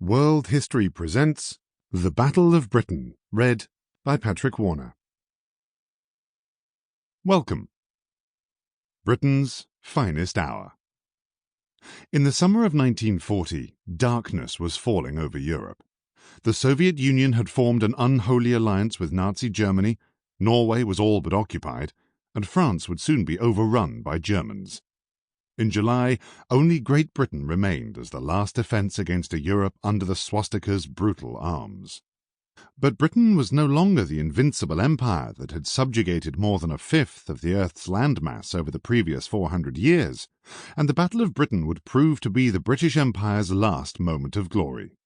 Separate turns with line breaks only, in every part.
World History presents The Battle of Britain, read by Patrick Warner. Welcome. Britain's Finest Hour. In the summer of 1940, darkness was falling over Europe. The Soviet Union had formed an unholy alliance with Nazi Germany, Norway was all but occupied, and France would soon be overrun by Germans. In July, only Great Britain remained as the last defence against a Europe under the swastika's brutal arms. But Britain was no longer the invincible empire that had subjugated more than a fifth of the Earth's landmass over the previous 400 years, and the Battle of Britain would prove to be the British Empire's last moment of glory.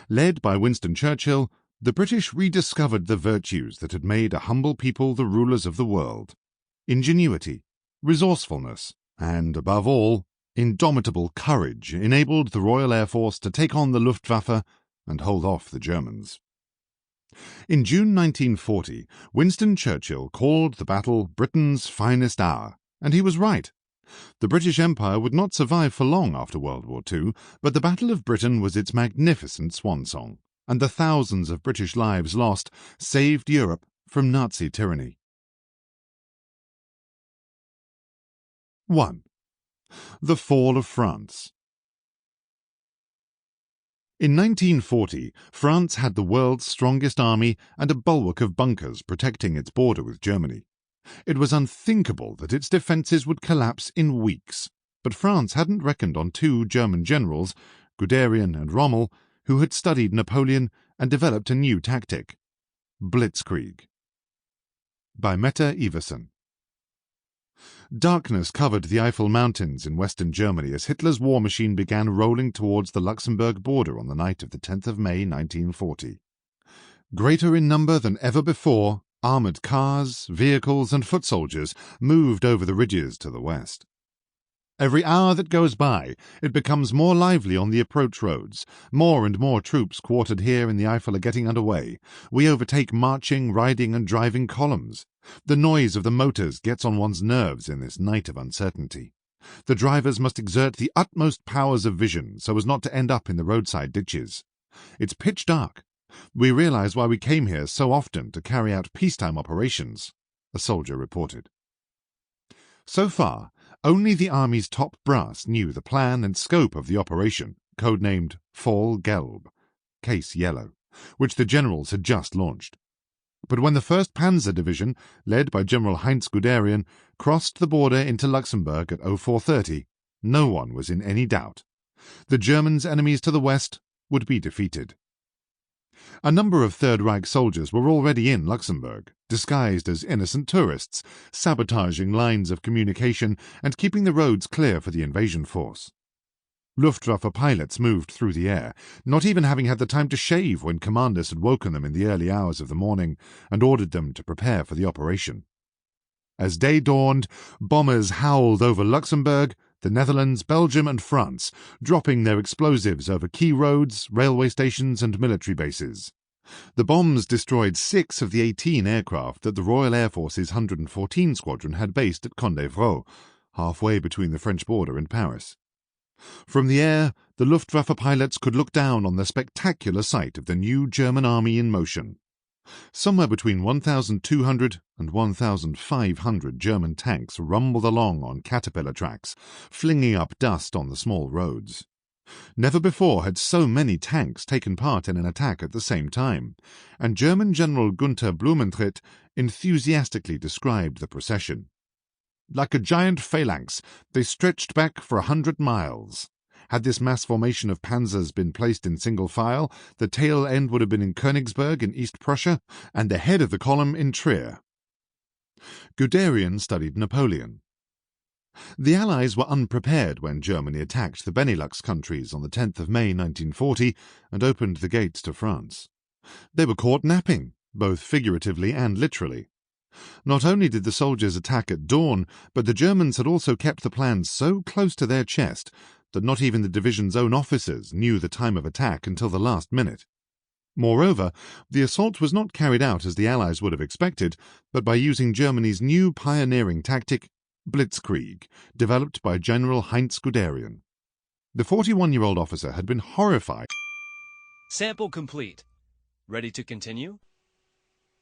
Led by Winston Churchill, the British rediscovered the virtues that had made a humble people the rulers of the world: ingenuity, resourcefulness, and, above all, indomitable courage enabled the Royal Air Force to take on the Luftwaffe and hold off the Germans. In June 1940, Winston Churchill called the battle Britain's finest hour, and he was right. The British Empire would not survive for long after World War II, but the Battle of Britain was its magnificent swan song, and the thousands of British lives lost saved Europe from Nazi tyranny. 1. The Fall of France. In 1940, France had the world's strongest army and a bulwark of bunkers protecting its border with Germany. It was unthinkable that its defences would collapse in weeks, but France hadn't reckoned on two German generals, Guderian and Rommel, who had studied Napoleon and developed a new tactic: blitzkrieg. By Mette Iversen. Darkness covered the Eifel Mountains in western Germany as Hitler's war machine began rolling towards the Luxembourg border on the night of the 10th of May 1940. Greater in number than ever before, armoured cars, vehicles and foot soldiers moved over the ridges to the west. Every hour that goes by, it becomes more lively on the approach roads. More and more troops quartered here in the Eifel are getting underway. We overtake marching, riding and driving columns. The noise of the motors gets on one's nerves in this night of uncertainty. The drivers must exert the utmost powers of vision so as not to end up in the roadside ditches. It's pitch dark. We realize why we came here so often to carry out peacetime operations, a soldier reported. So far, only the army's top brass knew the plan and scope of the operation, codenamed Fall Gelb, Case Yellow, which the generals had just launched. But when the 1st Panzer Division, led by General Heinz Guderian, crossed the border into Luxembourg at 0430, no one was in any doubt. The Germans' enemies to the west would be defeated. A number of Third Reich soldiers were already in Luxembourg, disguised as innocent tourists, sabotaging lines of communication and keeping the roads clear for the invasion force. Luftwaffe pilots moved through the air, not even having had the time to shave when commanders had woken them in the early hours of the morning and ordered them to prepare for the operation. As day dawned, bombers howled over Luxembourg, the Netherlands, Belgium and France, dropping their explosives over key roads, railway stations and military bases. The bombs destroyed 6 of the 18 aircraft that the Royal Air Force's 114 Squadron had based at Condé-Vaux, halfway between the French border and Paris. From the air, the Luftwaffe pilots could look down on the spectacular sight of the new German army in motion. Somewhere between 1,200 and 1,500 German tanks rumbled along on caterpillar tracks, flinging up dust on the small roads. Never before had so many tanks taken part in an attack at the same time, and German General Gunther Blumentritt enthusiastically described the procession. Like a giant phalanx, they stretched back for 100 miles. Had this mass formation of panzers been placed in single file, the tail end would have been in Königsberg in East Prussia, and the head of the column in Trier. Guderian studied Napoleon. The Allies were unprepared when Germany attacked the Benelux countries on the 10th of May 1940 and opened the gates to France. They were caught napping, both figuratively and literally. Not only did the soldiers attack at dawn, but the Germans had also kept the plans so close to their chest that not even the division's own officers knew the time of attack until the last minute. Moreover, the assault was not carried out as the Allies would have expected, but by using Germany's new pioneering tactic, blitzkrieg, developed by General Heinz Guderian. The 41-year-old officer had been horrified
Sample complete. Ready to continue?